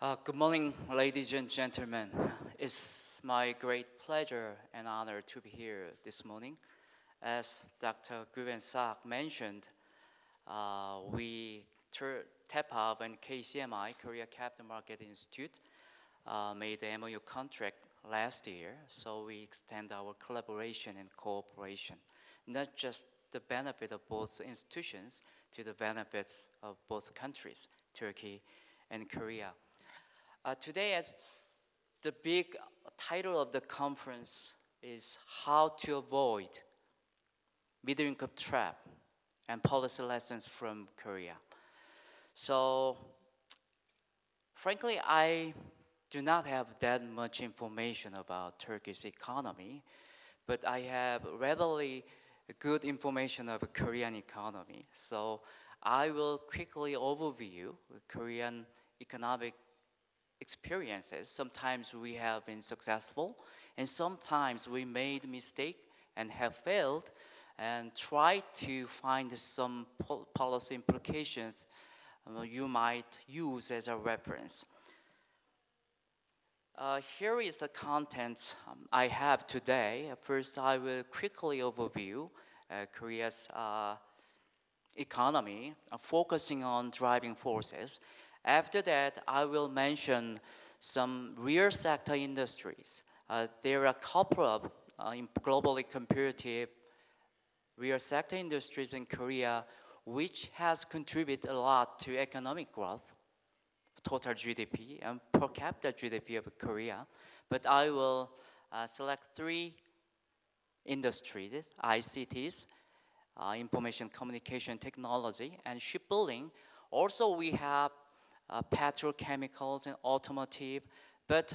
Good morning, ladies and gentlemen. It's my great pleasure and honor to be here this morning. As Dr. Sak mentioned, TEPAV and KCMI, Korea Capital Market Institute, made the MOU contract last year, so we extend our collaboration and cooperation, not just the benefit of both institutions to the benefits of both countries, Turkey and Korea. Today, as the big title of the conference is How to Avoid Middle Income Trap and Policy Lessons from Korea. So, frankly, I do not have that much information about Turkey's economy, but I have readily good information of the Korean economy. So, I will quickly overview the Korean economic experiences. Sometimes we have been successful, and sometimes we made mistake and have failed, and try to find some policy implications you might use as a reference. Here is the contents I have today. First, I will quickly overview Korea's economy, focusing on driving forces. After that, I will mention some real sector industries. There are a couple of globally competitive real sector industries in Korea which has contributed a lot to economic growth, total GDP, and per capita GDP of Korea. But I will select three industries: ICTs, information communication technology, and shipbuilding. Also, we have petrochemicals and automotive, but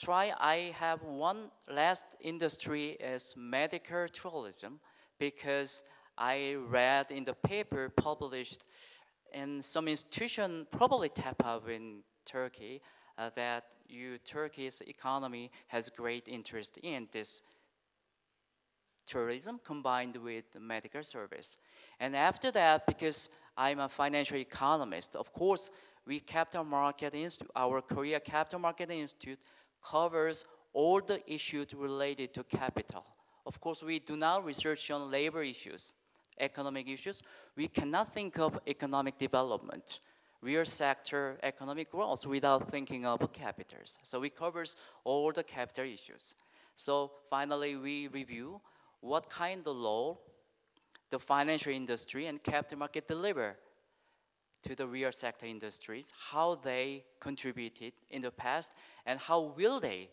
I have one last industry is medical tourism, because I read in the paper published in some institution, probably TEPAV in Turkey, that Turkey's economy has great interest in this tourism combined with medical service. And after that, because I'm a financial economist, of course, our Korea Capital Market Institute covers all the issues related to capital. Of course, we do not research on labor issues, economic issues. We cannot think of economic development, real sector economic growth without thinking of capitals. So we covers all the capital issues. So finally, we review what kind of role the financial industry and capital market deliver to the real sector industries, how they contributed in the past, and how will they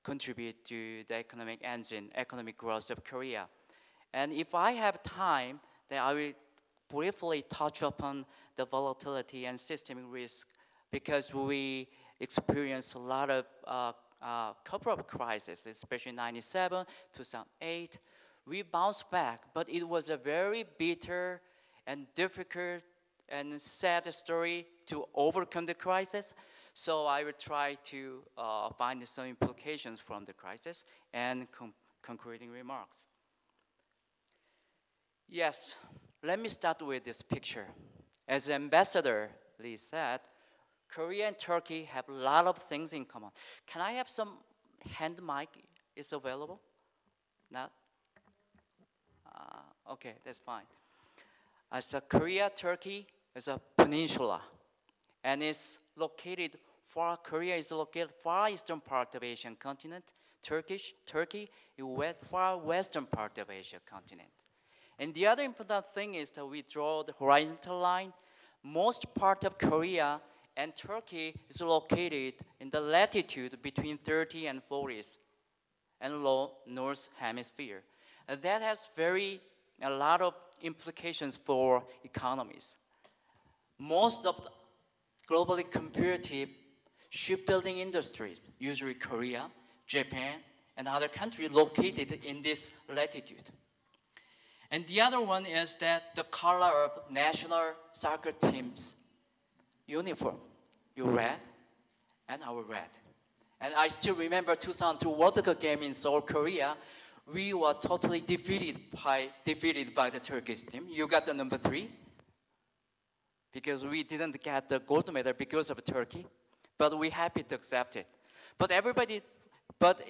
contribute to the economic engine, economic growth of Korea. And if I have time, then I will briefly touch upon the volatility and systemic risk, because we experienced a lot of couple of crises, especially 97, 2008. We bounced back, but it was a very bitter and difficult and sad story to overcome the crisis. So I will try to find some implications from the crisis and concluding remarks. Yes, let me start with this picture. As Ambassador Lee said, Korea and Turkey have a lot of things in common. Can I have some hand mic? Is available? Not? Okay, that's fine. So Korea, Turkey is a peninsula, and Korea is located far eastern part of Asian continent. Turkey is far western part of Asia continent. And the other important thing is that we draw the horizontal line. Most part of Korea and Turkey is located in the latitude between 30 and 40s and north hemisphere. And that has a lot of implications for economies. Most of the globally competitive shipbuilding industries, usually Korea, Japan, and other countries located in this latitude. And the other one is that the color of national soccer team's uniform, your red and our red. And I still remember 2002 World Cup game in Seoul, Korea. We were totally defeated by the Turkish team. You got the number 3, because we didn't get the gold medal because of Turkey. but we're happy to accept it. But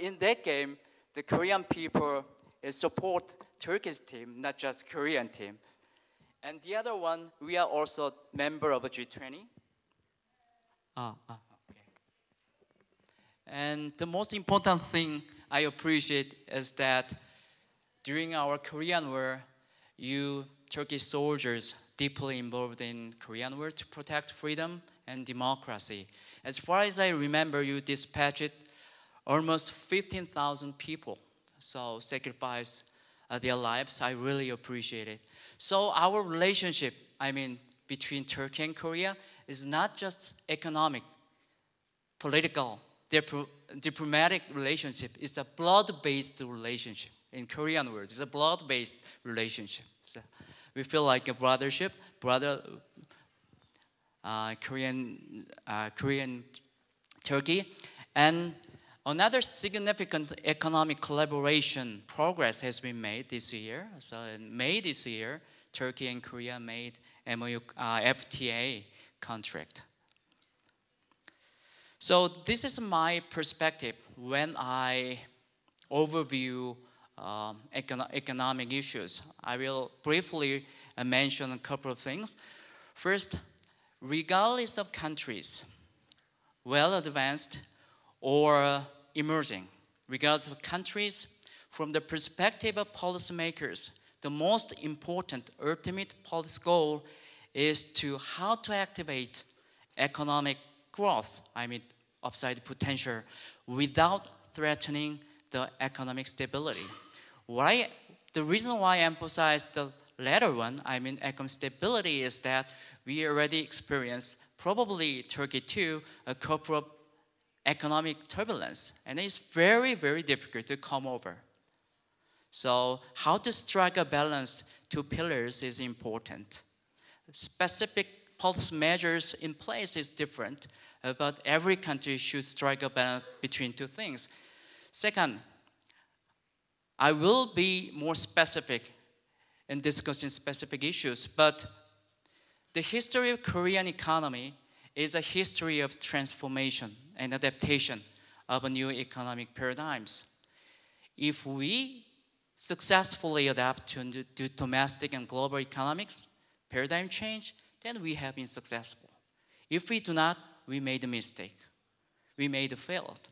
in that game, the Korean people support Turkish team, not just Korean team. And the other one, we are also member of a G20. Okay. And the most important thing I appreciate is that during our Korean War, you Turkish soldiers deeply involved in Korean War to protect freedom and democracy. As far as I remember, you dispatched almost 15,000 people, so sacrifice their lives. I really appreciate it. So our relationship, between Turkey and Korea is not just economic, political, diplomatic relationship. It's a blood-based relationship. In Korean words, it's a blood-based relationship. So we feel like a brothership, Korean Turkey. And another significant economic collaboration progress has been made this year. So in May this year, Turkey and Korea made FTA contract. So this is my perspective when I overview economic issues. I will briefly mention a couple of things. First, regardless of countries, well advanced or emerging, regardless of countries, from the perspective of policymakers, the most important ultimate policy goal is how to activate economic growth, upside potential, without threatening the economic stability. The reason why I emphasize the latter one, economic stability, is that we already experienced, probably Turkey too, a couple of economic turbulence, and it's very, very difficult to come over. So how to strike a balance, two pillars, is important. Specific policy measures in place is different, but every country should strike a balance between two things. Second, I will be more specific in discussing specific issues, but the history of Korean economy is a history of transformation and adaptation of new economic paradigms. If we successfully adapt to domestic and global economics paradigm change, then we have been successful. If we do not, we made a mistake. We made a failed.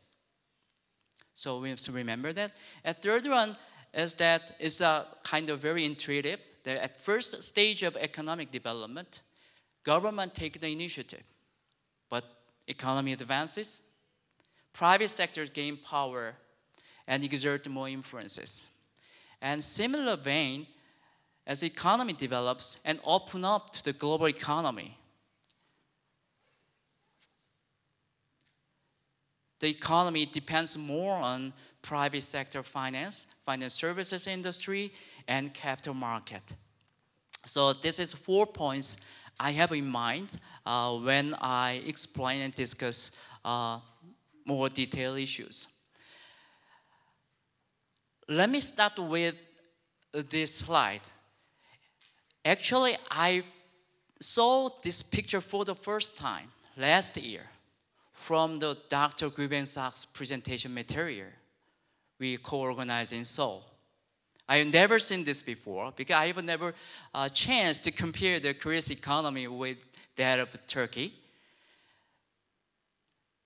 So we have to remember that. And third one is that it's a kind of very intuitive, that at first stage of economic development, government take the initiative. But economy advances, private sectors gain power and exert more influences. And similar vein, as the economy develops and open up to the global economy, the economy depends more on private sector finance, finance services industry, and capital market. So this is 4 points I have in mind when I explain and discuss more detailed issues. Let me start with this slide. Actually, I saw this picture for the first time last year from the Dr. Guibensak's presentation material we co-organized in Seoul. I have never seen this before because I have never chance to compare the Korea's economy with that of Turkey.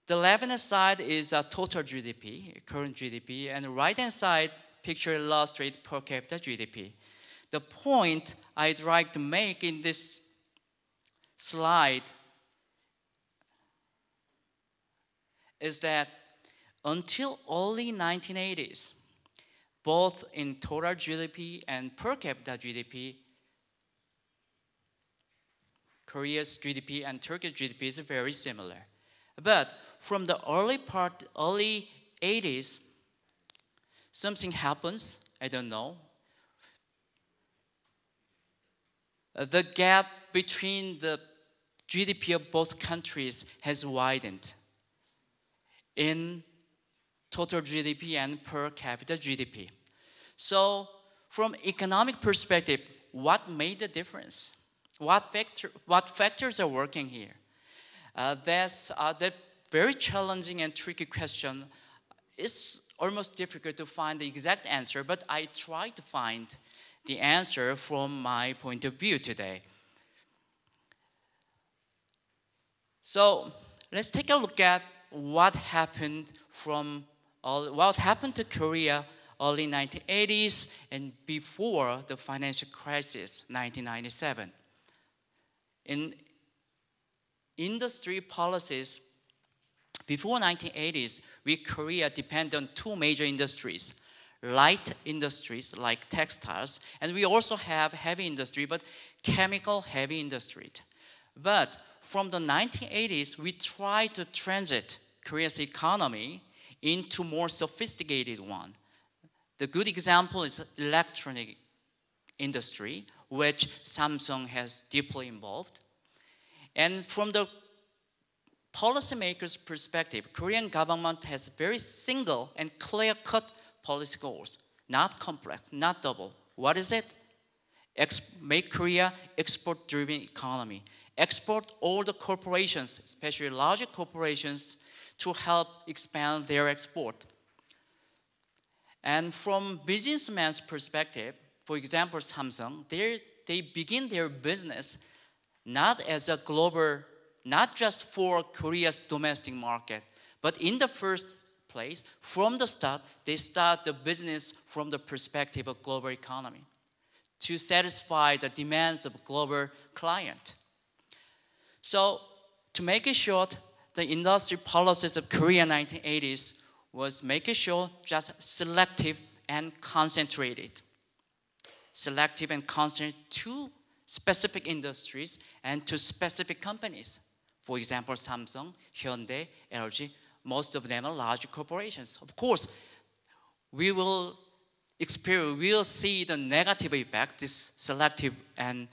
The left-hand side is total GDP, current GDP, and the right-hand side picture illustrates per capita GDP. The point I'd like to make in this slide is that until early 1980s, both in total GDP and per capita GDP, Korea's GDP and Turkey's GDP is very similar. But from the early 80s, something happens, I don't know. The gap between the GDP of both countries has widened in total GDP and per capita GDP. So from economic perspective, what made the difference? What factors are working here? The very challenging and tricky question. It's almost difficult to find the exact answer, but I try to find the answer from my point of view today. So let's take a look at what happened to Korea early 1980s and before the financial crisis, 1997. In industry policies, before 1980s, Korea depended on two major industries, light industries like textiles, and we also have heavy industry, but chemical heavy industry. But from the 1980s, we tried to transit Korea's economy into more sophisticated one. The good example is electronic industry, which Samsung has deeply involved. And from the policymakers' perspective, Korean government has very single and clear-cut policy goals, not complex, not double. What is it? Make Korea export-driven economy. Export all the corporations, especially larger corporations, to help expand their export. And from businessman's perspective, for example, Samsung, they begin their business not as a global, not just for Korea's domestic market, but in the first place, from the start, they start the business from the perspective of global economy to satisfy the demands of global client. So to make it short, the industry policies of Korea 1980s was making sure just selective and concentrated. Selective and concentrated to specific industries and to specific companies. For example, Samsung, Hyundai, LG, most of them are large corporations. Of course, we will see the negative effect, this selective and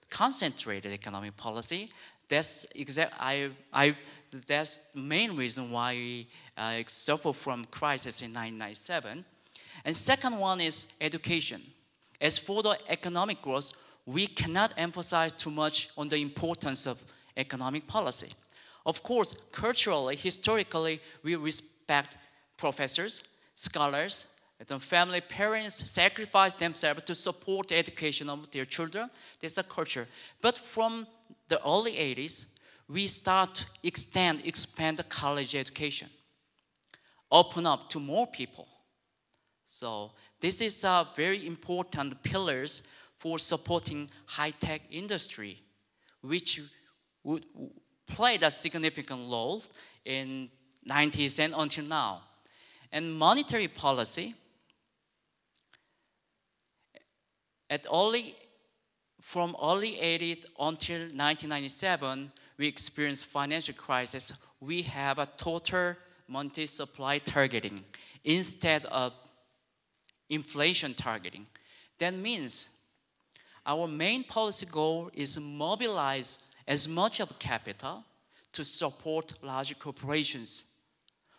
concentrated economic policy. That's that's the main reason why we suffer from crisis in 1997. And second one is education. As for the economic growth, we cannot emphasize too much on the importance of economic policy. Of course, culturally, historically, we respect professors, scholars, the family, parents sacrifice themselves to support the education of their children. That's a culture. But from the early 80s, we start to expand the college education, open up to more people. So this is a very important pillars for supporting high-tech industry, which would play a significant role in 90s and until now. And monetary policy, from early 80s until 1997, we experienced financial crisis. We have a total monetary supply targeting instead of inflation targeting. That means our main policy goal is to mobilize as much of capital to support large corporations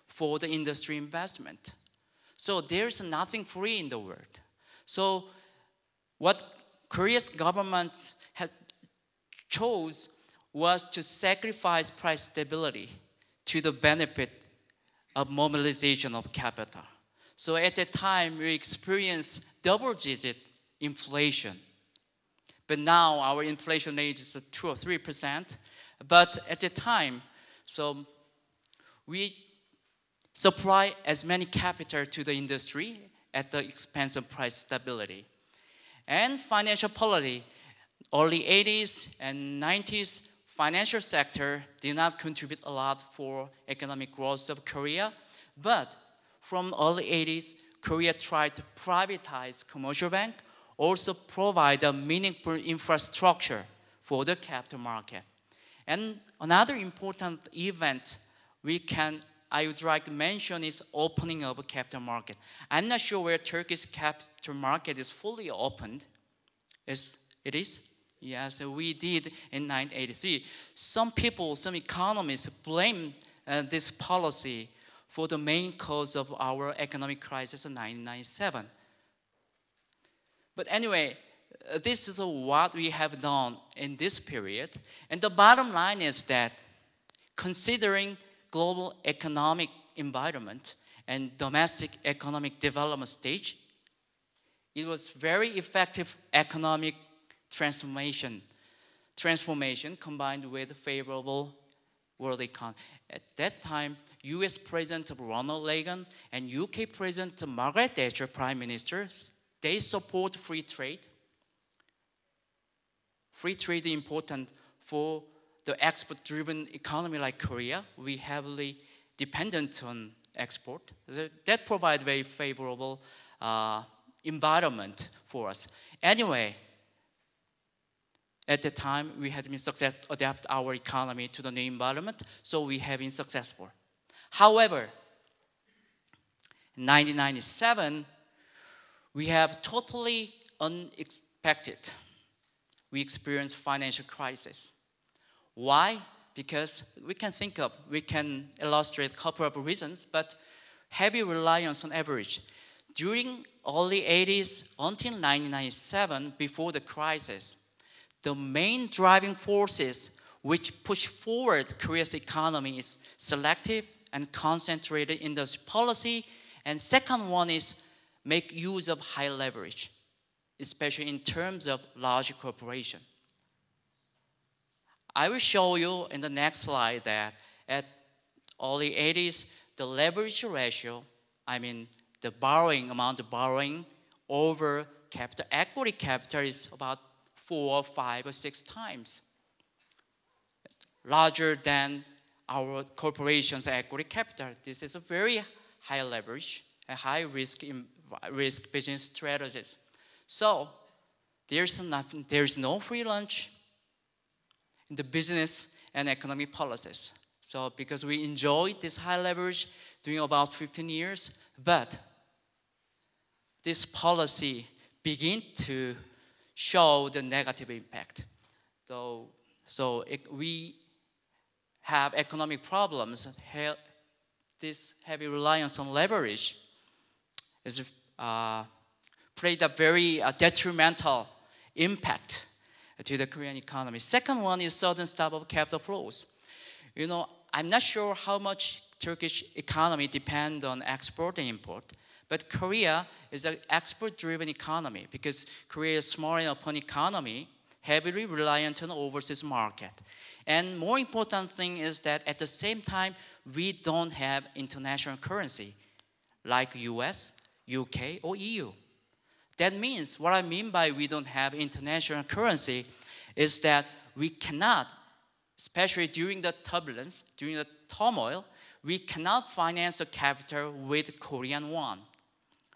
for the industry investment. So there's nothing free in the world. So what Korea's government had chose was to sacrifice price stability to the benefit of mobilization of capital. So at that time, we experienced double-digit inflation. But now our inflation rate is 2 or 3%. But at the time, so we supply as many capital to the industry at the expense of price stability. And financial policy, early 80s and 90s, financial sector did not contribute a lot for economic growth of Korea. But from early 80s, Korea tried to privatize commercial bank, also provide a meaningful infrastructure for the capital market. And another important event I would like to mention is opening of a capital market. I'm not sure where Turkey's capital market is fully opened. It is? Yes, we did in 1983. Some people, some economists blame this policy for the main cause of our economic crisis in 1997. But anyway, this is what we have done in this period. And the bottom line is that considering global economic environment and domestic economic development stage, it was very effective economic transformation combined with favorable world economy. At that time, US President Ronald Reagan and UK President Margaret Thatcher, Prime Minister, they support free trade. Free trade is important for the export-driven economy like Korea. We heavily dependent on export. That provides very favorable environment for us. Anyway, at the time, we had been successful adapt our economy to the new environment, so we have been successful. However, in 1997, we have totally unexpected. We experienced financial crisis. Why? Because we can illustrate a couple of reasons, but heavy reliance on average. During early 80s until 1997, before the crisis, the main driving forces which push forward Korea's economy is selective and concentrated industry policy, and second one is make use of high leverage, especially in terms of large corporation. I will show you in the next slide that at early 80s, the leverage ratio, I mean the borrowing, amount of borrowing over capital, equity capital is about 4, 5, or 6 times larger than our corporation's equity capital. This is a very high leverage, a high risk business strategies. So there's no free lunch in the business and economic policies. So because we enjoyed this high leverage during about 15 years, but this policy began to show the negative impact. We have economic problems. This heavy reliance on leverage is played a very detrimental impact to the Korean economy. Second one is sudden stop of capital flows. You know, I'm not sure how much Turkish economy depends on export and import, but Korea is an export-driven economy because Korea is small and open economy, heavily reliant on overseas market. And more important thing is that at the same time, we don't have international currency like US, UK, or EU. That means, what I mean by we don't have international currency is that we cannot, especially during the turbulence, during the turmoil, we cannot finance the capital with Korean won.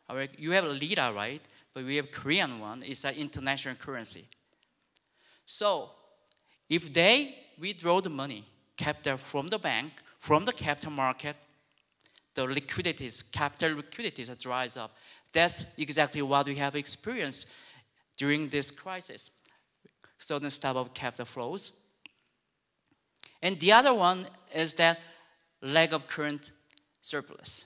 All right, you have lira, right? But we have Korean won. It's an international currency. So, if they withdraw the money, capital from the bank, from the capital market, the liquidities, capital liquidities dries up. That's exactly what we have experienced during this crisis. Sudden stop of capital flows. And the other one is that lack of current surplus.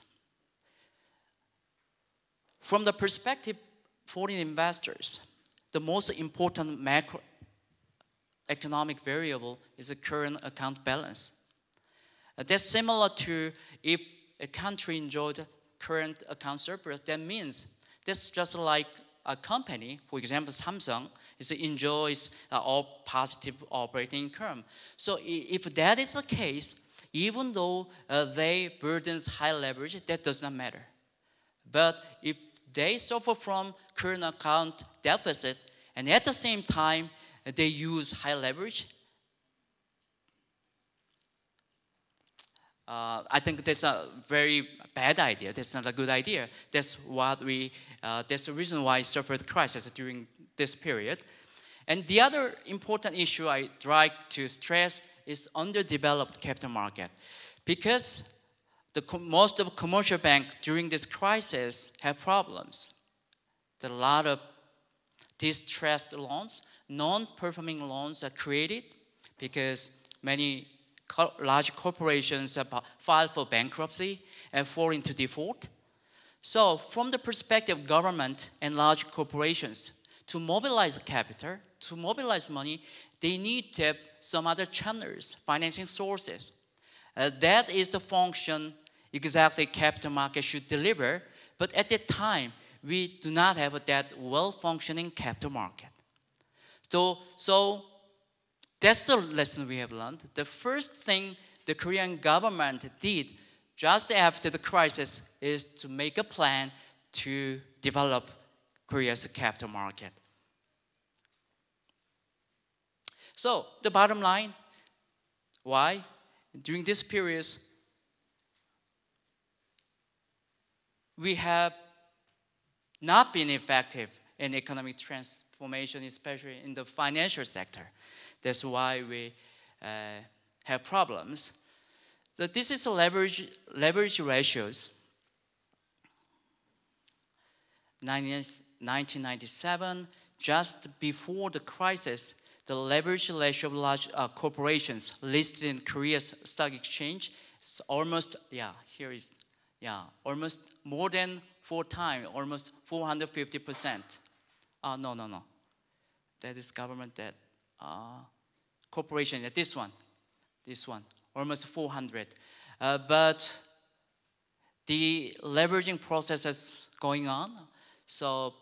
From the perspective of foreign investors, the most important macroeconomic variable is the current account balance. That's similar to if a country enjoyed current account surplus. That means that's just like a company, for example, Samsung, enjoys all positive operating income. So if that is the case, even though they burdens high leverage, that does not matter. But if they suffer from current account deficit, and at the same time they use high leverage, I think that's a very bad idea. That's not a good idea. That's the reason why I suffered crisis during this period. And the other important issue I'd like to stress is underdeveloped capital market, because most of commercial banks during this crisis have problems. There are a lot of distressed loans, non-performing loans are created because many large corporations have filed for bankruptcy and fall into default. So from the perspective of government and large corporations, to mobilize capital, to mobilize money, they need to have some other channels, financing sources. That is the function exactly capital market should deliver, but at that time, we do not have that well-functioning capital market. So that's the lesson we have learned. The first thing the Korean government did just after the crisis is to make a plan to develop Korea's capital market. So the bottom line, why? During this period, we have not been effective in economic transformation, especially in the financial sector. That's why we have problems. So this is a leverage ratios. 1997, just before the crisis, the leverage ratio of large corporations listed in Korea's stock exchange is almost, almost more than 4 times, almost 450%. No. That is government debt. Corporation, this one, almost 400. But the leveraging process is going on. So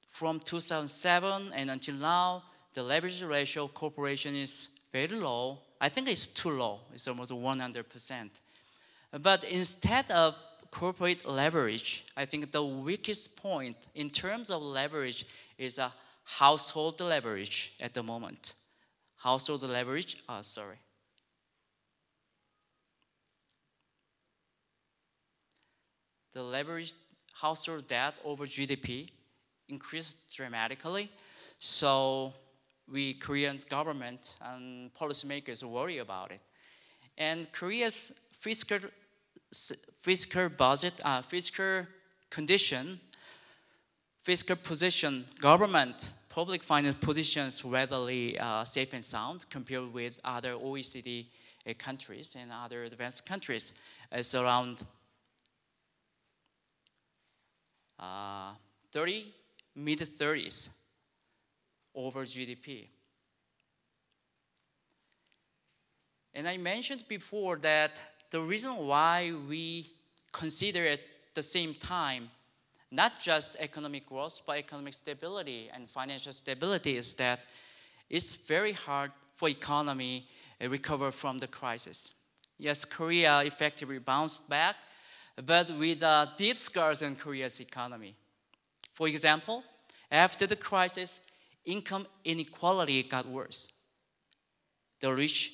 from 2007 and until now, the leverage ratio of corporation is very low. I think it's too low. It's almost 100%. But instead of corporate leverage, I think the weakest point in terms of leverage is a household leverage at the moment. Household leverage, The leverage household debt over GDP increased dramatically. So we Korean government and policymakers worry about it. And Korea's fiscal budget, fiscal condition, fiscal position, government, public finance positions readily safe and sound compared with other OECD countries and other advanced countries. It's around mid-30s over GDP. And I mentioned before that the reason why we consider at the same time not just economic growth, but economic stability and financial stability is that it's very hard for economy to recover from the crisis. Yes, Korea effectively bounced back, but with deep scars in Korea's economy. For example, after the crisis, income inequality got worse. The rich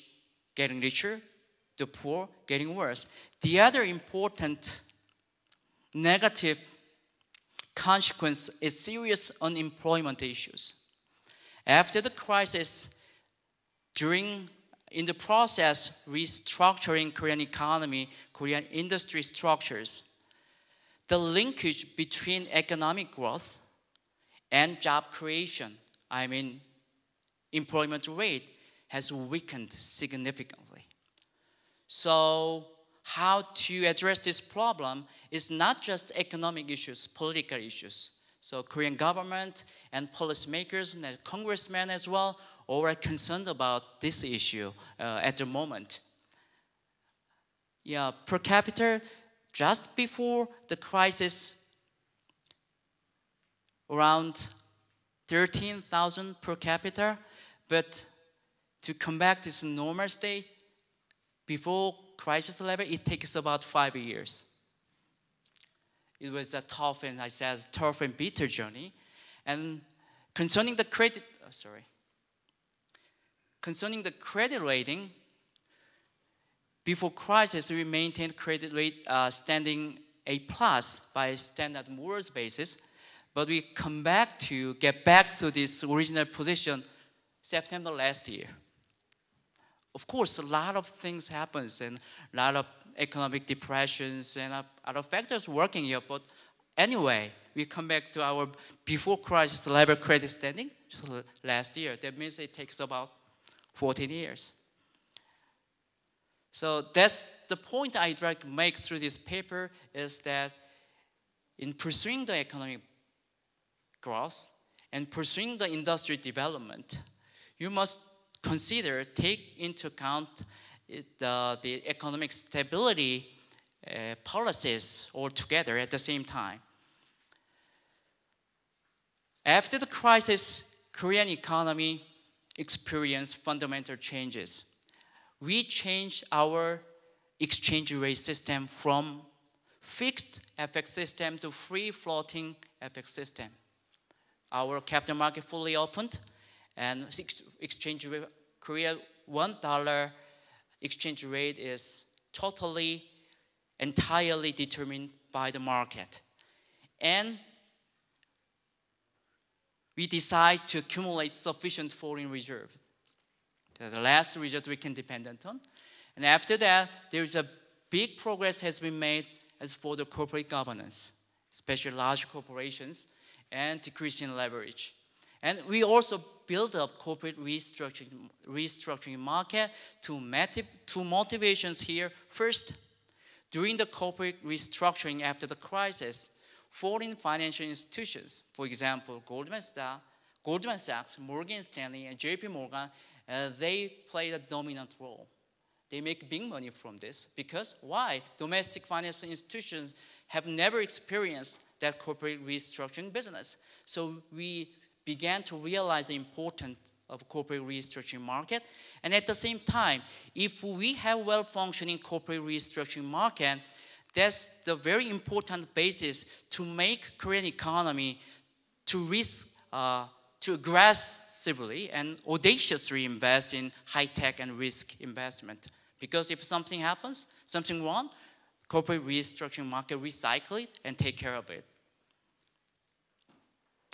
getting richer, the poor getting worse. The other important negative consequence is serious unemployment issues. After the crisis, in the process restructuring Korean economy, Korean industry structures, the linkage between economic growth and job creation, employment rate, has weakened significantly. So how to address this problem is not just economic issues, political issues. So Korean government and policymakers and congressmen as well all are concerned about this issue at the moment. Per capita, just before the crisis, around 13,000 per capita, but to come back to this normal state, before crisis level, it takes about 5 years. It was a tough and bitter journey. And concerning the credit rating, before crisis, we maintained credit rate standing A+ by Standard & Poor's basis, but we get back to this original position September last year. Of course, a lot of things happens and a lot of economic depressions and other factors working here. But anyway, we come back to our before crisis level credit standing just last year. That means it takes about 14 years. So that's the point I'd like to make through this paper is that in pursuing the economic growth and pursuing the industry development, you must take into account the economic stability policies all together at the same time. After the crisis, Korean economy experienced fundamental changes. We changed our exchange rate system from fixed FX system to free floating FX system. Our capital market fully opened, and exchange rate, Korea $1 exchange rate is entirely determined by the market. And we decide to accumulate sufficient foreign reserve. The last result we can depend on. And after that, there's a big progress has been made as for the corporate governance, especially large corporations, and decreasing leverage. And we also build up corporate restructuring market. Two motivations here. First, during the corporate restructuring after the crisis, foreign financial institutions, for example, Goldman Sachs, Morgan Stanley, and JP Morgan, they played a dominant role. They make big money from this because why? Domestic financial institutions have never experienced that corporate restructuring business. So we began to realize the importance of corporate restructuring market. And at the same time, if we have well-functioning corporate restructuring market, that's the very important basis to make Korean economy to aggressively and audaciously invest in high-tech and risk investment. Because if something happens, something wrong, corporate restructuring market recycle it and take care of it.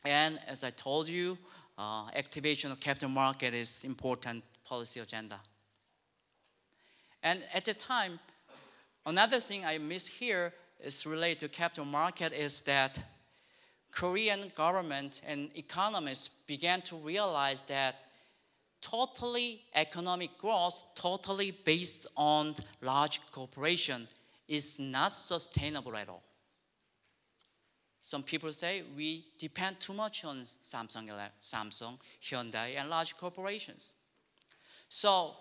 And as I told you, activation of capital market is important policy agenda. And at the time, another thing I missed here is related to capital market is that Korean government and economists began to realize that totally economic growth, totally based on large corporation, is not sustainable at all. Some people say we depend too much on Samsung, Hyundai, and large corporations. So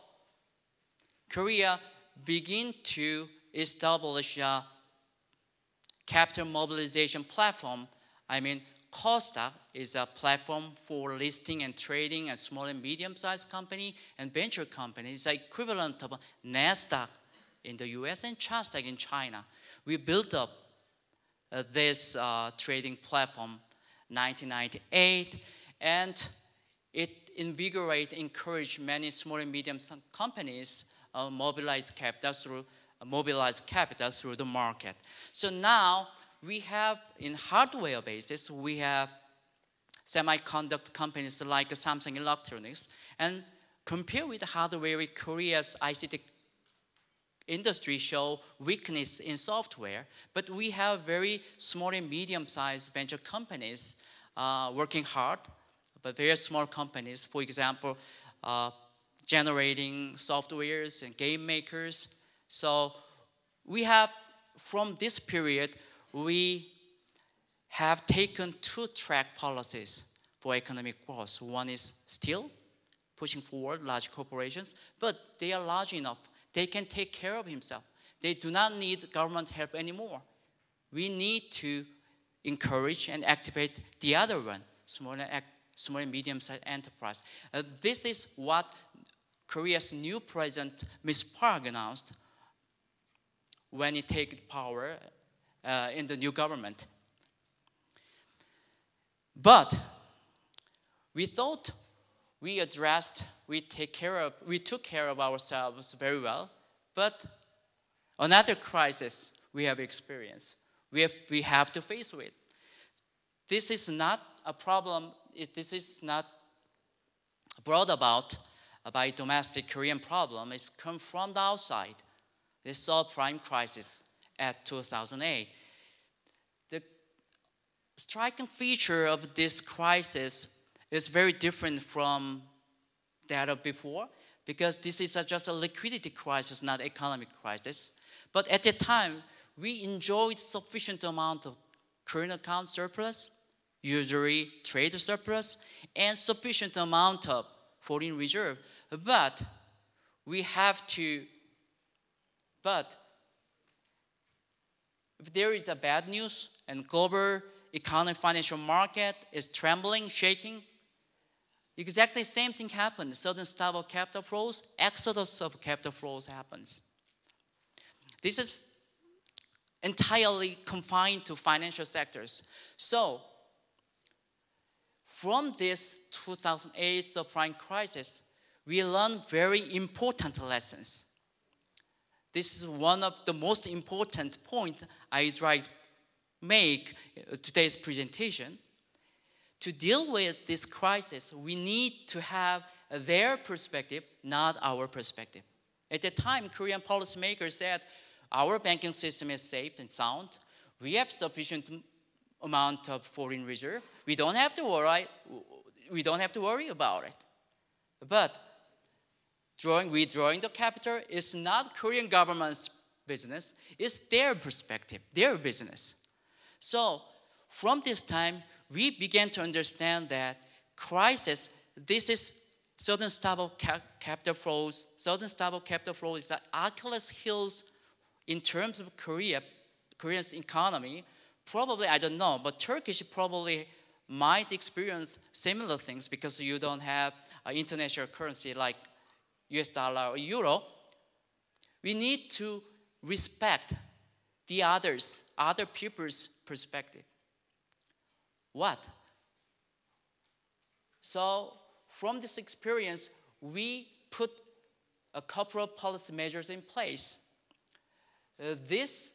Korea began to establish a capital mobilization platform. I mean, KOSDAQ is a platform for listing and trading a small and medium-sized company and venture companies. It's the equivalent of NASDAQ in the US and CHASDAQ in China. We built up this trading platform 1998, and it encouraged many small and medium companies mobilize capital through the market. So now we have, in hardware basis, we have semiconductor companies like Samsung Electronics, and compared with hardware, Korea's ICT industry show weakness in software, but we have very small and medium-sized venture companies working hard, but very small companies, for example, generating softwares and game makers. So we have, from this period, we have taken two-track policies for economic growth. One is still pushing forward large corporations, but they are large enough. They can take care of themselves. They do not need government help anymore. We need to encourage and activate the other one, small and medium-sized enterprise. This is what Korea's new president, Ms. Park, announced when he took power in the new government. But we thought we took care of ourselves very well, but another crisis we have experienced, we have to face with. This is not a problem, this is not brought about by domestic Korean problem, it's come from the outside. The subprime crisis at 2008. The striking feature of this crisis is very different from that of before, because this is just a liquidity crisis, not economic crisis. But at the time, we enjoyed sufficient amount of current account surplus, usually trade surplus, and sufficient amount of foreign reserve. But we have to But if there is a bad news and global economy, financial market is trembling, shaking, exactly the same thing happens. Sudden stop of capital flows, exodus of capital flows happens. This is entirely confined to financial sectors. So, from this 2008 subprime crisis, we learned very important lessons. This is one of the most important points I try to make today's presentation. To deal with this crisis, we need to have their perspective, not our perspective. At the time, Korean policymakers said, our banking system is safe and sound. We have sufficient amount of foreign reserve. We don't have to worry about it. But withdrawing the capital is not Korean government's business. It's their perspective, their business. So from this time, we began to understand that crisis, this is sudden stop of capital flows. Sudden stop of capital flow is the Achilles heels in terms of Korea's economy. Probably, I don't know, but Turkish probably might experience similar things because you don't have international currency like US dollar or euro. We need to respect the other people's perspective. What? So, from this experience, we put a couple of policy measures in place. These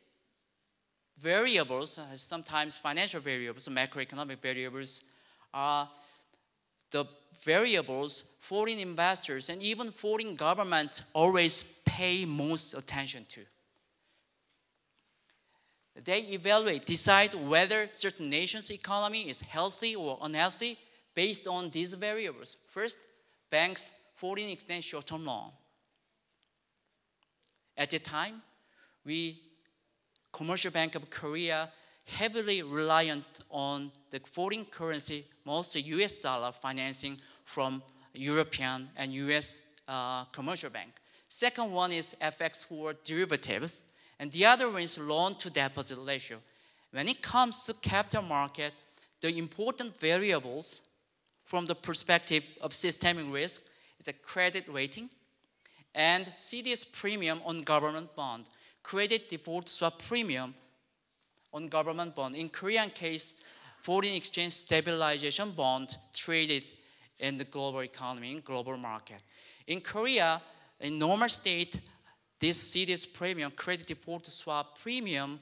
variables, sometimes financial variables, macroeconomic variables, are the variables foreign investors and even foreign governments always pay most attention to. They evaluate, decide whether certain nation's economy is healthy or unhealthy based on these variables. First, banks' foreign exchange short-term loan. At the time, Commercial Bank of Korea, heavily reliant on the foreign currency, mostly US dollar financing from European and US commercial bank. Second one is FX forward derivatives. And the other one is loan-to-deposit ratio. When it comes to capital market, the important variables from the perspective of systemic risk is the credit rating and CDS premium on government bond, credit default swap premium on government bond. In Korean case, foreign exchange stabilization bond traded in the global economy, in global market. In Korea, in normal state, this CDS premium, credit default swap premium,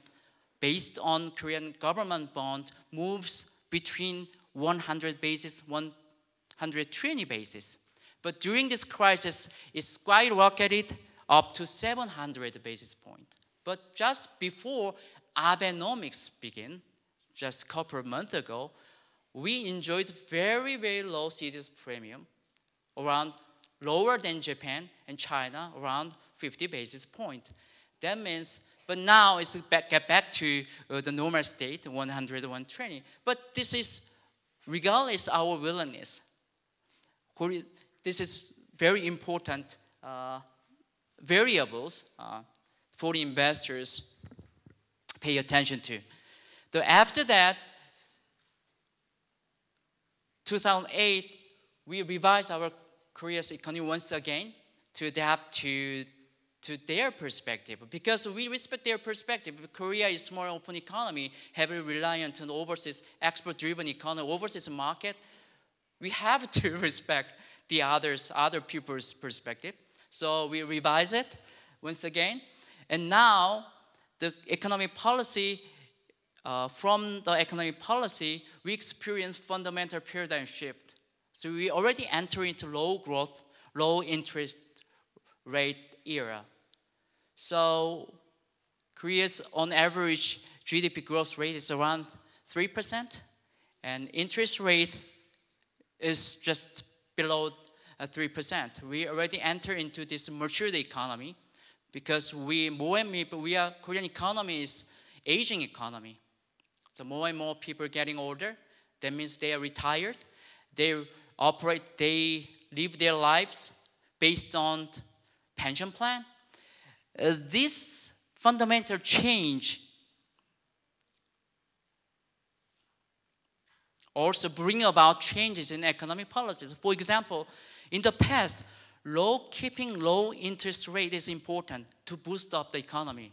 based on Korean government bond, moves between 100 basis, 120 basis. But during this crisis, it skyrocketed up to 700 basis points. But just before Abenomics began, just a couple of months ago, we enjoyed very, very low CDS premium, around lower than Japan and China, around 50 basis points. That means, but now it's get back to the normal state, 100, 120. But this is regardless our willingness. This is very important variables for the investors pay attention to. So after that, 2008, we revised our Korea's economy once again to adapt to their perspective. Because we respect their perspective. Korea is a small open economy, heavily reliant on overseas, export-driven economy, overseas market. We have to respect the other people's perspective. So we revise it once again. And now, the economic policy, from the economic policy, we experience fundamental paradigm shift. So we already enter into low growth, low interest rate era. So Korea's on average GDP growth rate is around 3%, and interest rate is just below 3%. We already enter into this matured economy because Korean economy is aging economy. So more and more people are getting older. That means they are retired. They live their lives based on pension plan. this fundamental change also bring about changes in economic policies. For example, in the past, keeping low interest rate is important to boost up the economy.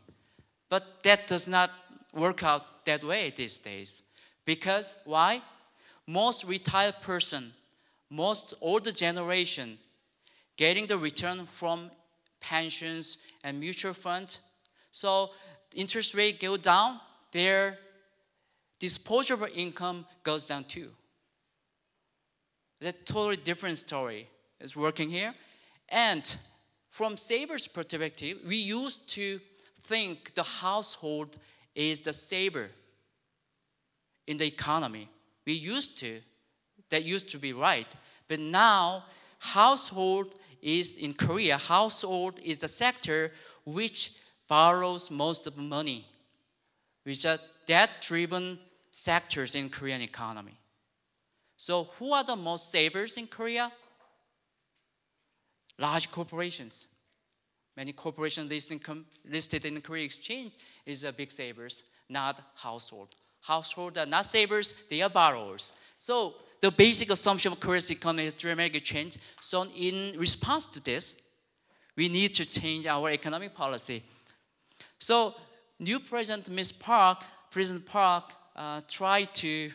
But that does not work out that way these days. Because why? Most retired person, most older generation getting the return from pensions and mutual funds. So interest rate go down, their disposable income goes down too. It's a totally different story is working here. And from savers' perspective, we used to think the household is the saver in the economy. That used to be right. But now, in Korea, household is the sector which borrows most of the money, which are debt-driven sectors in Korean economy. So who are the most savers in Korea? Large corporations. Many corporations listed in the Korea Exchange is a big savers, not household. Household are not savers, they are borrowers. So the basic assumption of Korea's economy has dramatically changed. So in response to this, we need to change our economic policy. So new President President Park tried to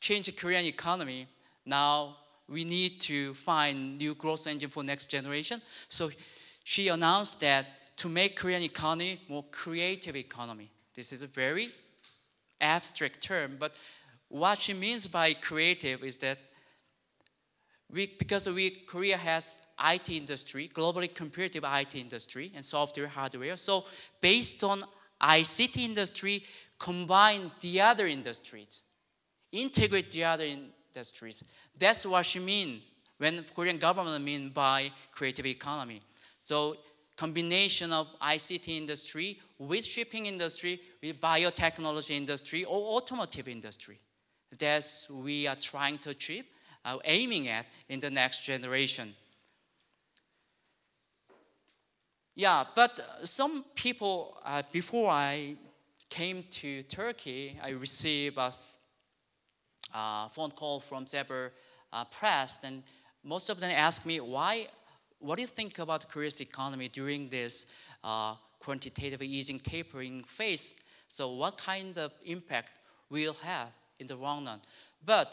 change the Korean economy. Now we need to find new growth engine for next generation. So she announced that to make Korean economy more creative economy. This is a very abstract term, but what she means by creative is that Korea has IT industry, globally competitive IT industry and software, hardware. So based on ICT industry, combine the other industries, integrate the other industries. That's what she means when Korean government mean by creative economy. So combination of ICT industry with shipping industry, with biotechnology industry or automotive industry. That's what we are trying to achieve, aiming at in the next generation. Yeah, but some people, before I came to Turkey, I received a phone call from several press, and most of them asked me, what do you think about Korea's economy during this quantitative easing tapering phase? So what kind of impact we'll have in the long run? But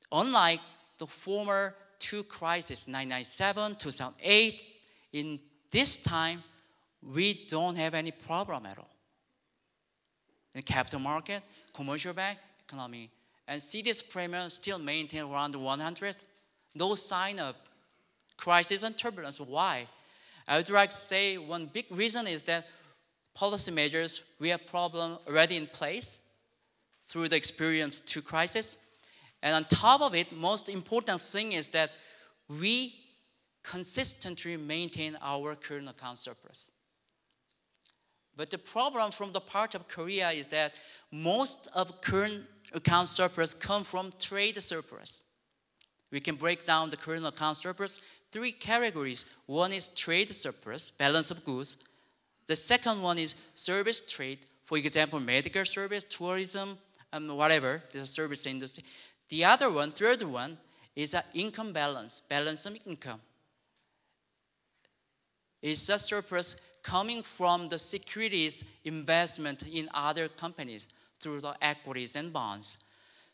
unlike the former two crises, 1997, 2008, in this time, we don't have any problem at all. In capital market, commercial bank, economy. And CDS premium still maintain around 100. No sign of crisis and turbulence. Why? I would like to say one big reason is that policy measures, we have problem already in place through the experience two crises. And on top of it, most important thing is that we consistently maintain our current account surplus. But the problem from the part of Korea is that most of current account surplus come from trade surplus. We can break down the current account surplus three categories. One is trade surplus, balance of goods. The second one is service trade, for example, medical service, tourism, whatever, the service industry. The other one, third one, is an income balance of income. It's a surplus coming from the securities investment in other companies through the equities and bonds.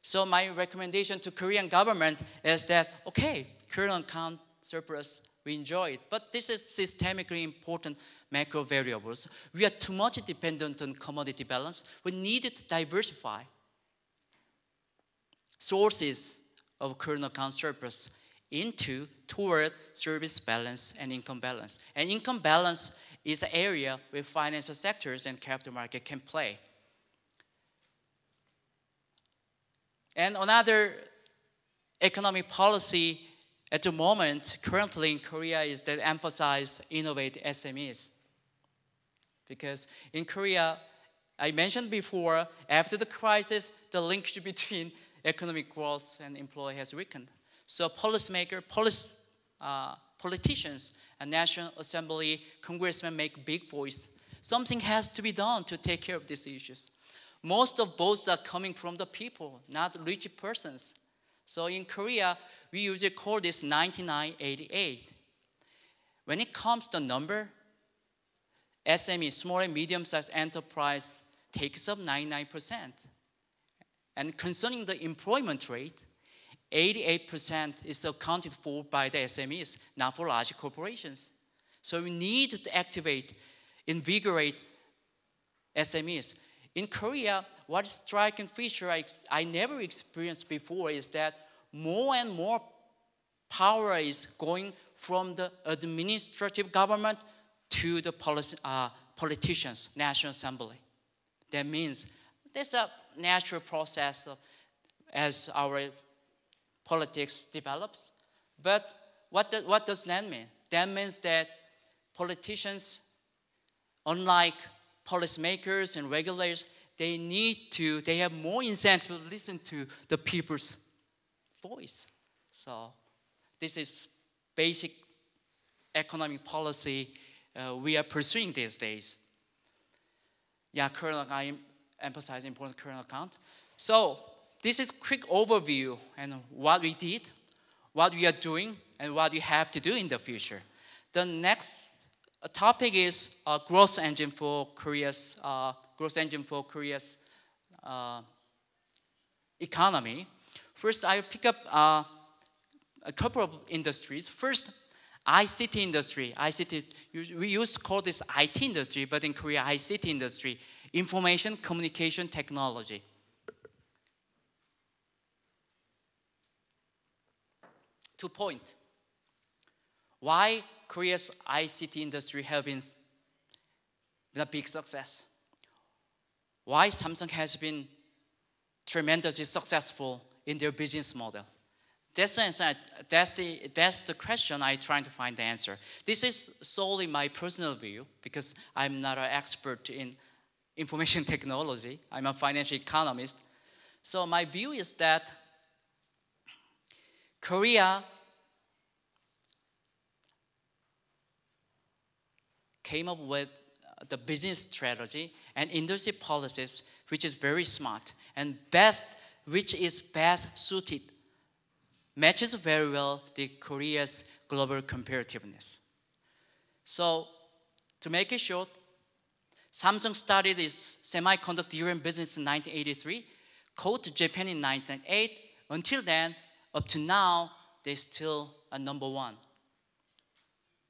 So my recommendation to Korean government is that, okay, current account surplus, we enjoy it, but this is systemically important macro variables. We are too much dependent on commodity balance. We need to diversify sources of current account surplus toward service balance and income balance. And income balance is an area where financial sectors and capital market can play. And another economic policy at the moment, currently in Korea, is that emphasize innovate SMEs. Because in Korea, I mentioned before, after the crisis, the linkage between economic growth and employment has weakened. So politicians a National Assembly congressman make big voice. Something has to be done to take care of these issues. Most of votes are coming from the people, not rich persons. So in Korea, we usually call this 99-88. When it comes to number, SME, small and medium-sized enterprise, takes up 99%. And concerning the employment rate, 88% is accounted for by the SMEs, not for large corporations. So we need to activate, invigorate SMEs. In Korea, what striking feature I never experienced before is that more and more power is going from the administrative government to the politicians, National Assembly. That means there's a natural process as our politics develops. But what does that mean? That means that politicians, unlike policymakers and regulators, they have more incentive to listen to the people's voice. So this is basic economic policy we are pursuing these days. Yeah, current I emphasize important current account. So this is quick overview and what we did, what we are doing, and what we have to do in the future. The next topic is growth engine for Korea's economy. First, I will pick up a couple of industries. First, ICT industry. We used to call this IT industry, but in Korea, ICT industry, information communication technology. To point, why Korea's ICT industry have been a big success. Why Samsung has been tremendously successful in their business model. That's the question I'm trying to find the answer. This is solely my personal view because I'm not an expert in information technology. I'm a financial economist. So my view is that Korea came up with the business strategy and industry policies which is very smart and which is best suited, matches very well the Korea's global competitiveness. So to make it short, Samsung started its semiconductor DRAM business in 1983, go to Japan in 1998. Until then, up to now, they're still a number one.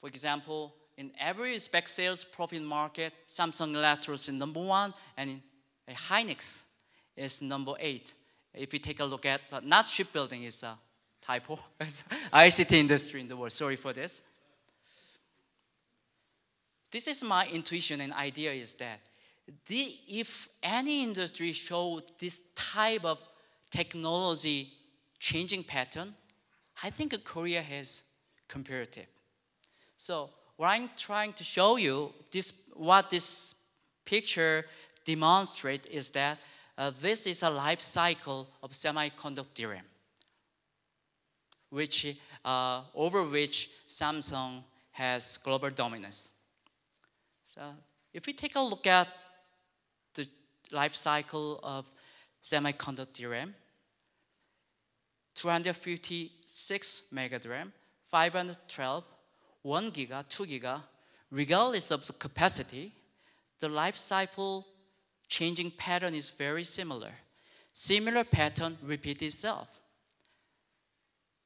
For example, in every respect, sales profit market, Samsung Electronics is number one, and Hynix is number 8. If you take a look at, not shipbuilding, is a typo, ICT industry in the world. Sorry for this. This is my intuition and idea is that if any industry showed this type of technology changing pattern, I think Korea has comparative. So what I'm trying to show you, what this picture demonstrates is that this is a life cycle of semiconductor DRAM, over which Samsung has global dominance. So if we take a look at the life cycle of semiconductor DRAM, 256 mega DRAM, 512, 1 giga, 2 giga, regardless of the capacity, the life cycle changing pattern is very similar. Similar pattern repeats itself.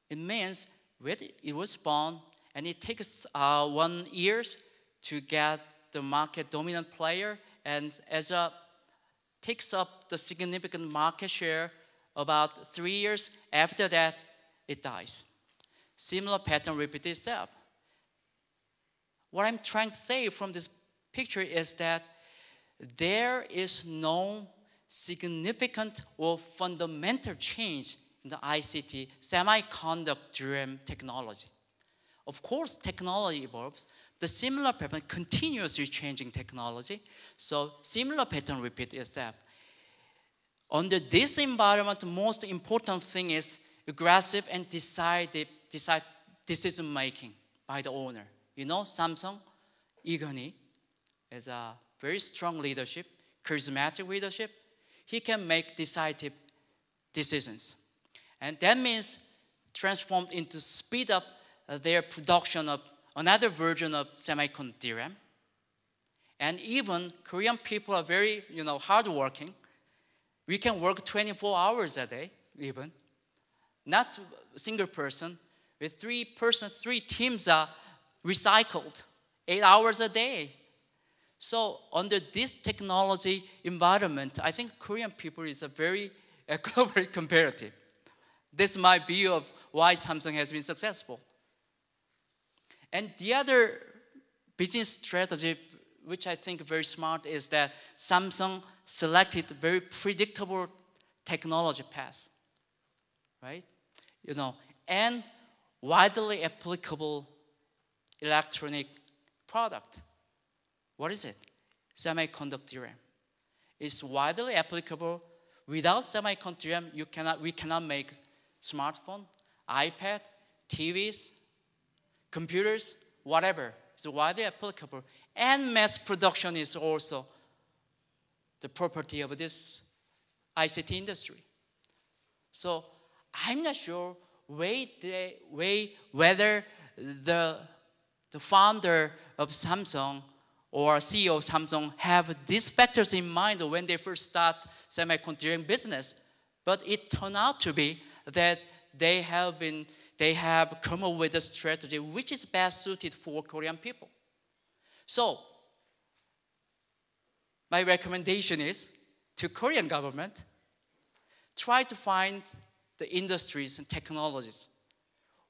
It means when it was born and it takes 1 year to get the market dominant player, and takes up the significant market share about 3 years. After that, it dies. Similar pattern repeats itself. What I'm trying to say from this picture is that there is no significant or fundamental change in the ICT semiconductor DRAM technology. Of course, technology evolves. The similar pattern continuously changing technology. So similar pattern repeat itself. Under this environment, the most important thing is aggressive and decisive decision making by the owner. You know, Samsung, Igoni is a very strong leadership, charismatic leadership. He can make decisive decisions. And that means transformed into speed up their production of another version of semiconductor DRAM. And even Korean people are very, hardworking. We can work 24 hours a day, even. Not a single person. With 3 teams are recycled 8 hours a day. So under this technology environment, I think Korean people is a very globally comparative. This is my view of why Samsung has been successful. And the other business strategy, which I think very smart, is that Samsung selected very predictable technology path, right? And widely applicable electronic product. What is it? Semiconductor DRAM. It's widely applicable. Without semiconductor DRAM, we cannot make smartphone, iPad, TVs, computers, whatever. It's widely applicable. And mass production is also the property of this ICT industry. So I'm not sure whether the founder of Samsung or CEO of Samsung have these factors in mind when they first start semiconductor business. But it turned out to be that they have come up with a strategy which is best suited for Korean people. So my recommendation is to Korean government, try to find the industries and technologies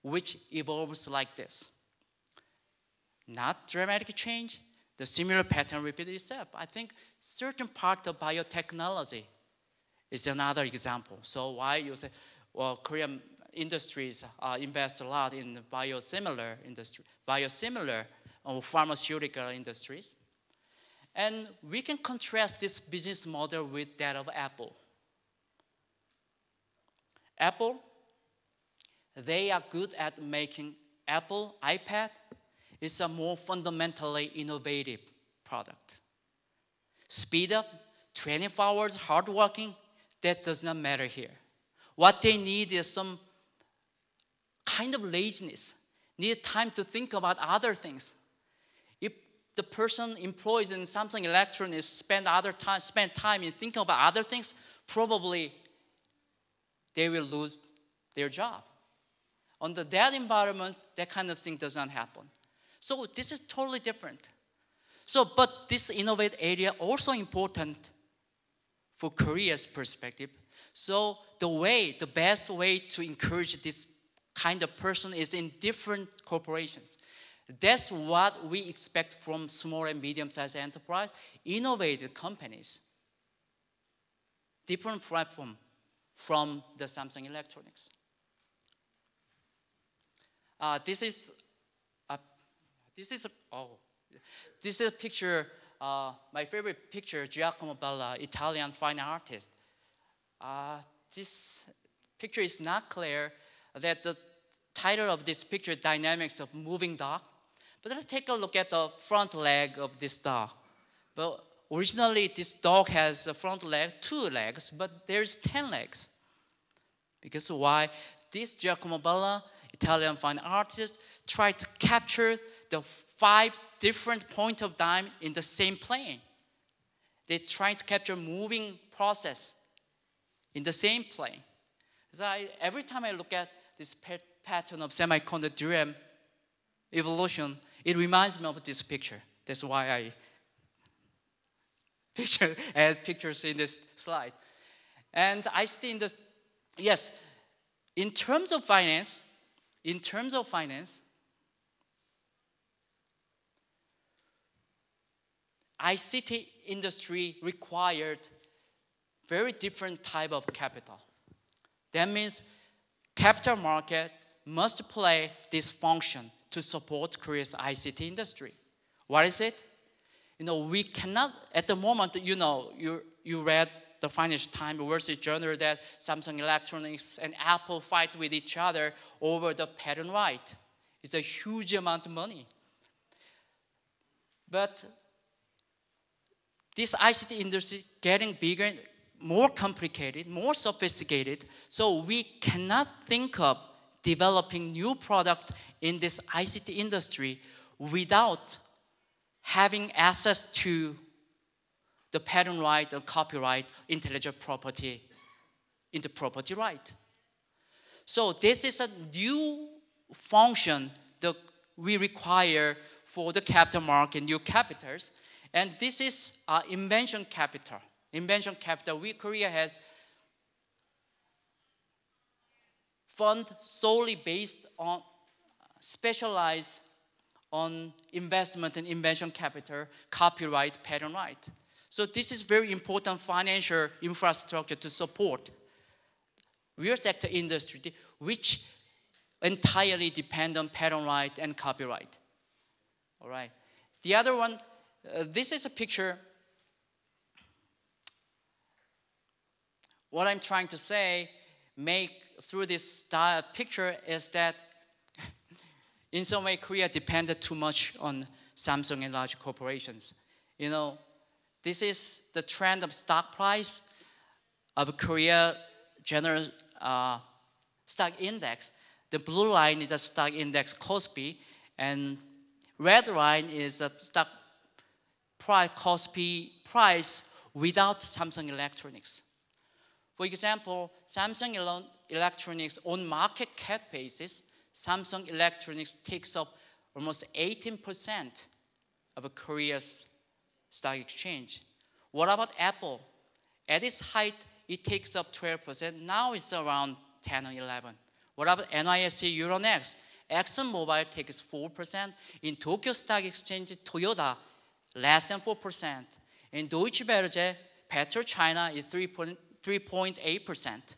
which evolves like this. Not dramatic change, the similar pattern repeats itself. I think certain part of biotechnology is another example. So why you say, well, Korean industries invest a lot in the biosimilar industry, or pharmaceutical industries. And we can contrast this business model with that of Apple. Apple, they are good at making Apple iPad is a more fundamentally innovative product. Speed up, 24 hours, hardworking, that does not matter here. What they need is some kind of laziness, need time to think about other things. If the person employed in Samsung Electronics spend time in thinking about other things, probably they will lose their job. Under that environment, that kind of thing does not happen. So this is totally different. But this innovate area also important for Korea's perspective. So the best way to encourage this kind of person is in different corporations. That's what we expect from small and medium-sized enterprise, innovative companies. Different platform from the Samsung Electronics. This is a picture, my favorite picture, Giacomo Bella, Italian fine artist. This picture is not clear that the title of this picture, Dynamics of Moving Dog. But let's take a look at the front leg of this dog. But originally, this dog has a front leg, 2 legs, but there's 10 legs. Because why? This Giacomo Bella, Italian fine artist, tried to capture the 5 different points of time in the same plane. They tried to capture moving process in the same plane. So every time I look at this pattern of semiconductor DRAM evolution, it reminds me of this picture. That's why I add pictures in this slide. And I see in this, yes, in terms of finance, ICT industry required very different type of capital. That means capital market must play this function to support Korea's ICT industry. What is it? We cannot, at the moment, you read the Financial Times, Wall Street Journal, that Samsung Electronics and Apple fight with each other over the patent right. It's a huge amount of money. But this ICT industry getting bigger, more complicated, more sophisticated, so we cannot think of developing new product in this ICT industry without having access to the patent right, the copyright, intellectual property, in the property right. So this is a new function that we require for the capital market, new capitals, and this is invention capital. Invention capital, Korea has fund solely based on, specialized on investment and invention capital, copyright, patent right. So this is very important financial infrastructure to support real sector industry, which entirely depend on patent right and copyright. All right. The other one, this is a picture. What I'm trying to say, through this picture is that in some way Korea depended too much on Samsung and large corporations. You know, this is the trend of stock price of Korea general stock index. The blue line is the stock index KOSPI, and red line is the stock price KOSPI price without Samsung Electronics. For example, Samsung Electronics on market cap basis, Samsung Electronics takes up almost 18% of Korea's stock exchange. What about Apple? At its height, it takes up 12%. Now it's around 10 or 11. What about NYSE Euronext? ExxonMobil takes 4%. In Tokyo Stock Exchange, Toyota, less than 4%. In Deutsche Börse, PetroChina is 3.8%.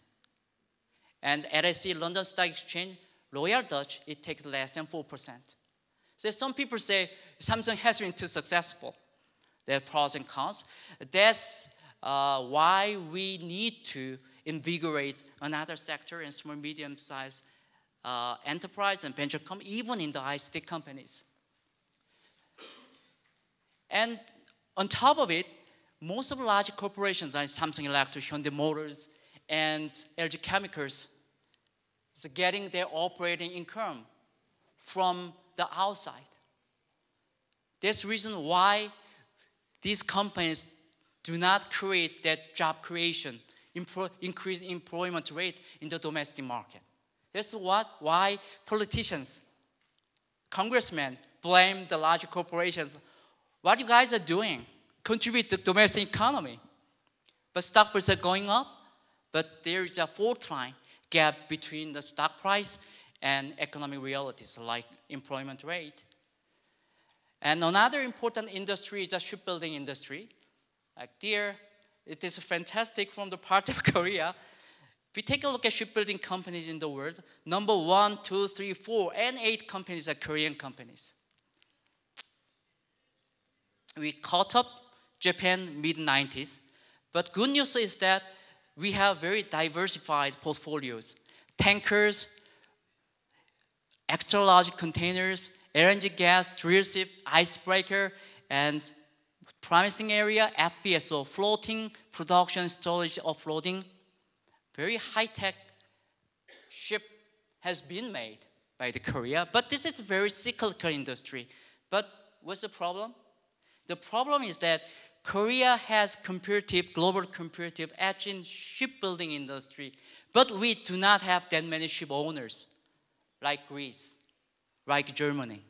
And LSE, London Stock Exchange, Royal Dutch, it takes less than 4%. So some people say Samsung has been too successful. There are pros and cons. That's why we need to invigorate another sector in small, medium-sized enterprise and venture companies, even in the ICT companies. And on top of it, most of the large corporations like Samsung Electric, Hyundai Motors, and LG Chemicals is getting their operating income from the outside. That's the reason why these companies do not create that job creation, increase employment rate in the domestic market. That's why politicians, congressmen blame the large corporations. What you guys are doing contribute to the domestic economy. But stock prices are going up, but there is a four-time gap between the stock price and economic realities like employment rate. And another important industry is the shipbuilding industry. Like there, it is fantastic from the part of Korea. If we take a look at shipbuilding companies in the world, number 1, 2, 3, 4, and 8 companies are Korean companies. We caught up Japan mid-90s, but good news is that we have very diversified portfolios. Tankers, extra large containers, LNG gas, drill ship, icebreaker, and promising area, FPSO, floating, production, storage, offloading. Very high-tech ship has been made by the Korea, but this is a very cyclical industry. But what's the problem? The problem is that Korea has global comparative edge in shipbuilding industry, but we do not have that many ship owners like Greece, like Germany.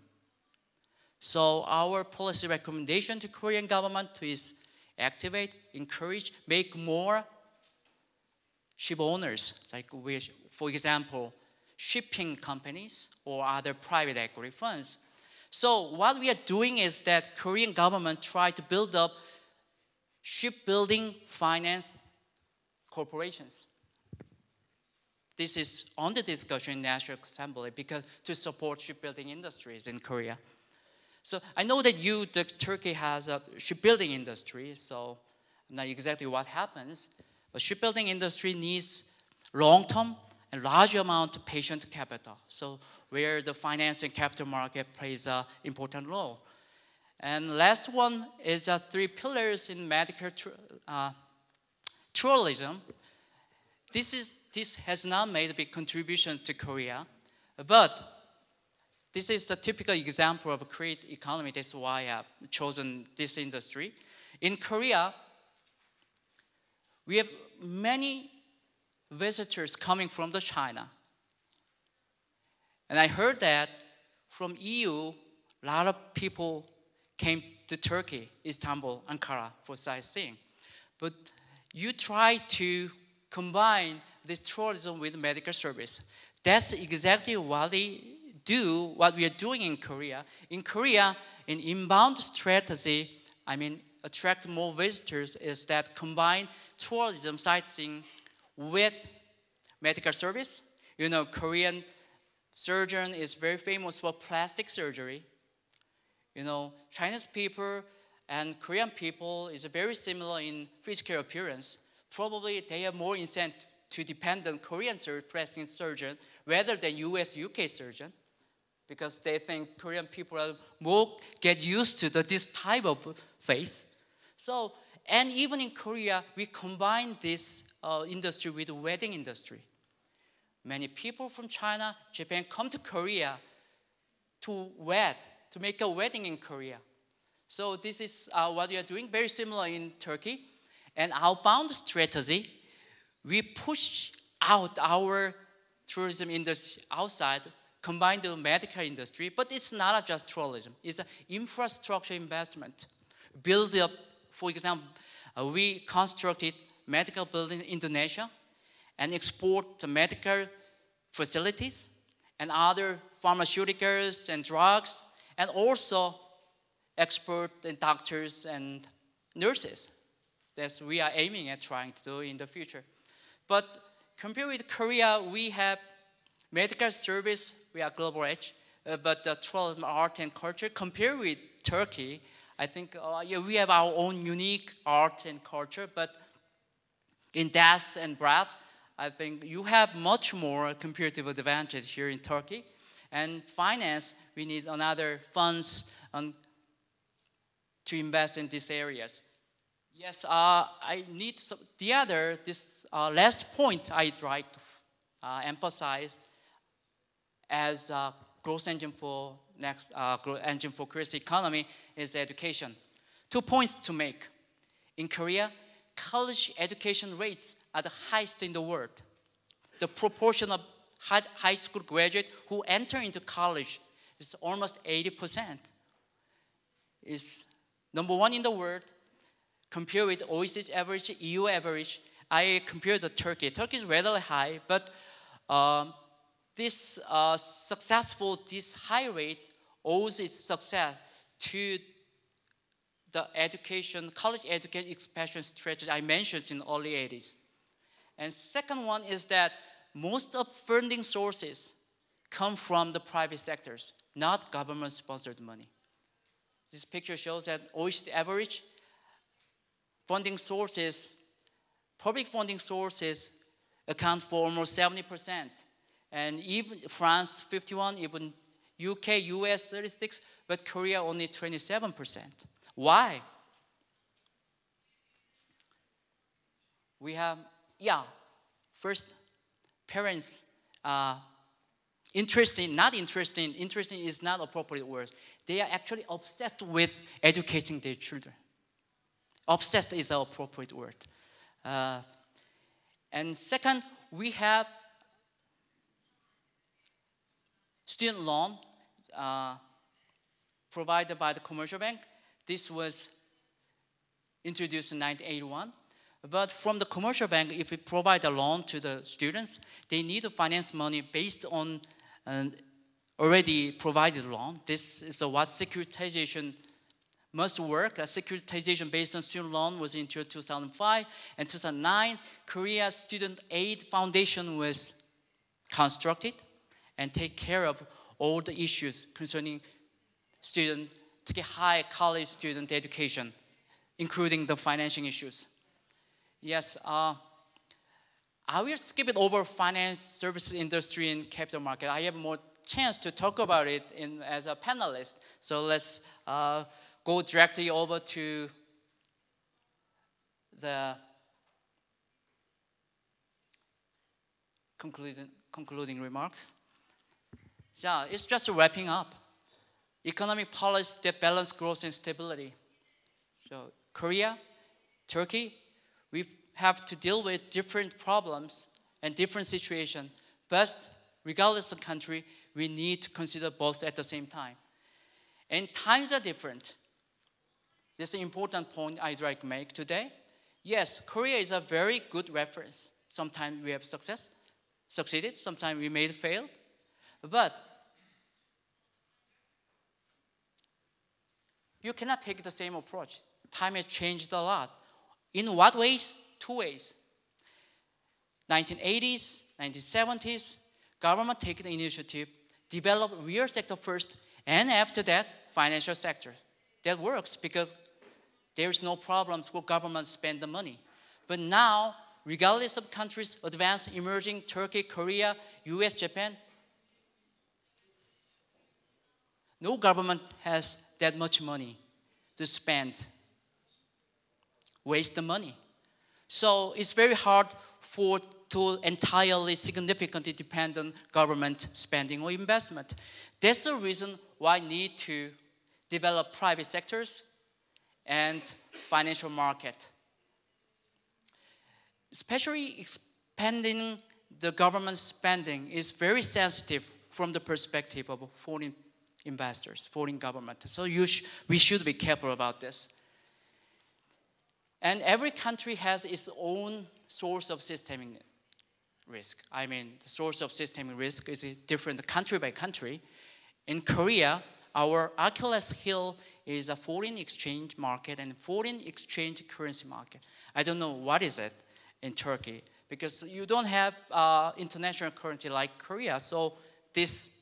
So our policy recommendation to Korean government is activate, encourage, make more ship owners, like for example, shipping companies or other private equity funds. So what we are doing is that Korean government try to build up shipbuilding finance corporations. This is under discussion in National Assembly because to support shipbuilding industries in Korea. So I know that Turkey has a shipbuilding industry, so I'm not exactly what happens, but shipbuilding industry needs long-term and large amount of patient capital. So where the finance and capital market plays an important role. And last one is 3 pillars in medical tourism. This has not made a big contribution to Korea, but this is a typical example of a great economy. That's why I've chosen this industry. In Korea, we have many visitors coming from China. And I heard that from EU, a lot of people came to Turkey, Istanbul, Ankara for sightseeing. But you try to combine this tourism with medical service. That's exactly what we are doing in Korea. In Korea, an inbound strategy, attract more visitors, is that combine tourism sightseeing with medical service. You know, Korean surgeon is very famous for plastic surgery. You know, Chinese people and Korean people is very similar in physical appearance. Probably they have more incentive to depend on Korean plastic surgeon rather than US, UK surgeon, because they think Korean people are more get used to this type of face. So, and even in Korea, we combine this industry with the wedding industry. Many people from China, Japan come to Korea to make a wedding in Korea. So this is what we are doing, very similar in Turkey. And outbound strategy, we push out our tourism industry outside, combine the medical industry, but it's not just tourism, it's an infrastructure investment. Build up, for example, we constructed medical building in Indonesia and export the medical facilities and other pharmaceuticals and drugs, and also expert doctors and nurses. That's what we are aiming at trying to do in the future. But compared with Korea, we have medical service, we are global edge, but the tourism, art, and culture, compared with Turkey, I think we have our own unique art and culture, but in depth and breadth, I think you have much more comparative advantage here in Turkey. And finance, we need another funds to invest in these areas. Yes, I need this last point I'd like to emphasize as growth engine for Korea's economy is education. 2 points to make. In Korea, college education rates are the highest in the world. The proportion of high school graduates who enter into college is almost 80%. It's number 1 in the world. Compared with OECD average, EU average, I compared to Turkey. Turkey is rather high, but this high rate owes its success to the college education expansion strategy I mentioned in the early 80s. And second one is that most of funding sources come from the private sectors, not government-sponsored money. This picture shows that OECD average funding sources, public funding sources account for almost 70%. And even France, 51, even UK, US, 36, but Korea only 27%. Why? We have, first, parents interesting is not appropriate word. They are actually obsessed with educating their children. Obsessed is an appropriate word. And second, we have student loan provided by the commercial bank. This was introduced in 1981. But from the commercial bank, if we provide a loan to the students, they need to finance money based on an already provided loan. This is what securitization must work. A securitization based on student loan was introduced in 2005 and 2009. Korea Student Aid Foundation was constructed and take care of all the issues concerning student, high college student education, including the financing issues. Yes, I will skip it over finance, services industry, and capital market. I have more chance to talk about it as a panelist. So let's go go directly over to the concluding remarks. Yeah, it's just wrapping up. Economic policy that balance growth and stability. So Korea, Turkey, we have to deal with different problems and different situations. But regardless of the country, we need to consider both at the same time. And times are different. This is an important point I'd like to make today. Yes, Korea is a very good reference. Sometimes we have succeeded, sometimes we may have failed. But you cannot take the same approach. Time has changed a lot. In what ways? Two ways. 1980s, 1970s, government take the initiative, develop real sector first, and after that, financial sector. That works because there's no problems for government spend the money. But now, regardless of countries, advanced, emerging, Turkey, Korea, US, Japan, no government has that much money to spend, waste the money. So it's very hard to entirely significantly depend on government spending or investment. That's the reason why we need to develop private sectors and financial market. Especially expanding the government spending is very sensitive from the perspective of foreign investors, foreign government. So we should be careful about this. And every country has its own source of systemic risk. I mean, the source of systemic risk is different country by country. In Korea, our Achilles heel is a foreign exchange market and foreign exchange currency market. I don't know what is it in Turkey because you don't have international currency like Korea. So this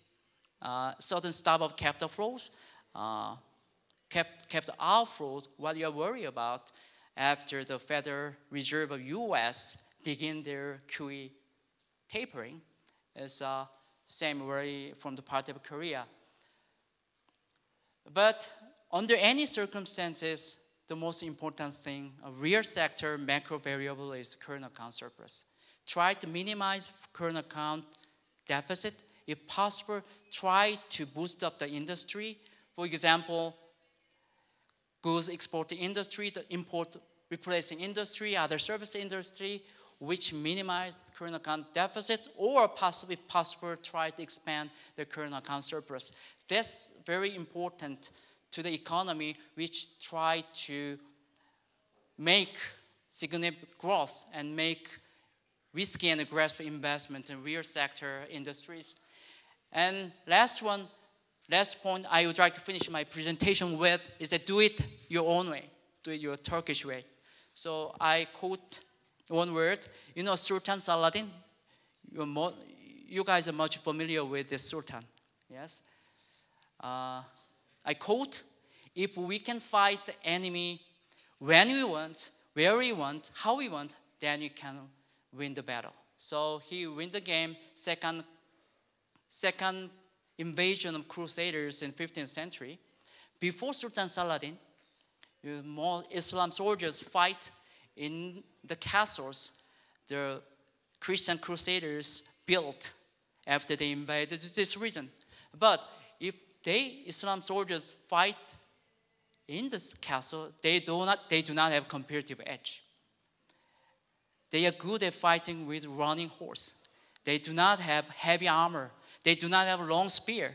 certain type of capital flows, capital outflow, what you are worried about after the Federal Reserve of U.S. begin their QE tapering is same worry from the part of Korea. But under any circumstances, the most important thing, a real sector macro variable is current account surplus. Try to minimize current account deficit. If possible, try to boost up the industry. For example, goods exporting industry, the import replacing industry, other service industry, which minimize current account deficit, or possibly possible try to expand the current account surplus. That's very important to the economy, which try to make significant growth and make risky and aggressive investment in real sector industries. And last point I would like to finish my presentation with is that do it your own way, do it your Turkish way. So I quote one word, you know Sultan Saladin? You guys are much familiar with this Sultan, yes? I quote, if we can fight the enemy when we want, where we want, how we want, then we can win the battle. So he win the game, second invasion of Crusaders in 15th century. Before Sultan Saladin, more Islam soldiers fight in the castles the Christian Crusaders built after they invaded this region. But if Islam soldiers fight in this castle, they do not have comparative edge. They are good at fighting with running horse. They do not have heavy armor. They do not have a long spear.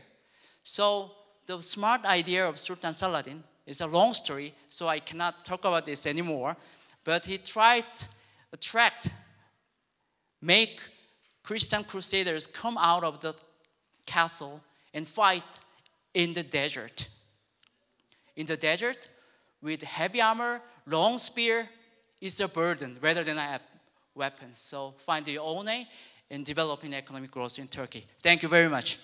So the smart idea of Sultan Saladin is a long story, so I cannot talk about this anymore. But he tried to make Christian Crusaders come out of the castle and fight in the desert. In the desert, with heavy armor, long spear is a burden rather than a weapon. So find your own way in developing economic growth in Turkey. Thank you very much.